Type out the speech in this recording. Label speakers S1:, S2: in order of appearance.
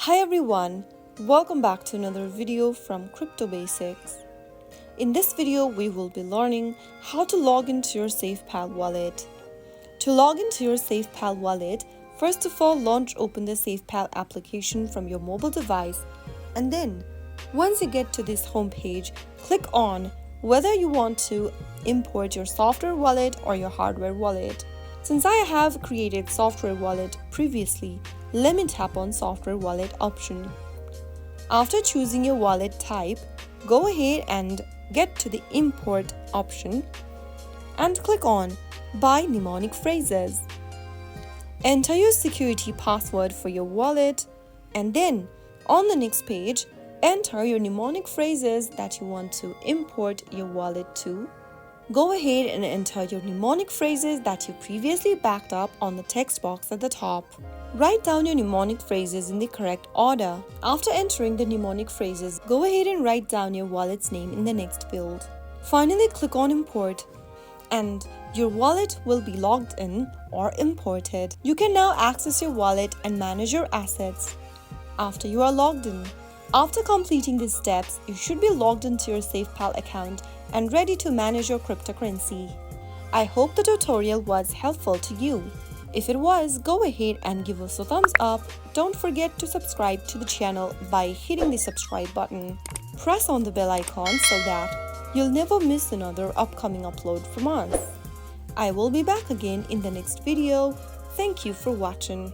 S1: Hi everyone, welcome back to another video from Crypto Basics. In this video, we will be learning how to log into your Safepal wallet. To log into your Safepal wallet, first of all, open the Safepal application from your mobile device, and then once you get to this home page, click on whether you want to import your software wallet or your hardware wallet. Since I have created software wallet previously, let me tap on software wallet option. After choosing your wallet type, go ahead and get to the import option and click on buy mnemonic phrases. Enter your security password for your wallet, and then on the next page, enter your mnemonic phrases that you want to import your wallet to. Go ahead and enter your mnemonic phrases that you previously backed up on the text box at the top. Write down your mnemonic phrases in the correct order. After entering the mnemonic phrases, go ahead and write down your wallet's name in the next field. Finally, click on import, and your wallet will be logged in or imported. You can now access your wallet and manage your assets after you are logged in. After completing these steps, you should be logged into your Safepal account and ready to manage your cryptocurrency. I hope the tutorial was helpful to you. If it was, go ahead and give us a thumbs up. Don't forget to subscribe to the channel by hitting the subscribe button. Press on the bell icon so that you'll never miss another upcoming upload from us. I will be back again in the next video. Thank you for watching.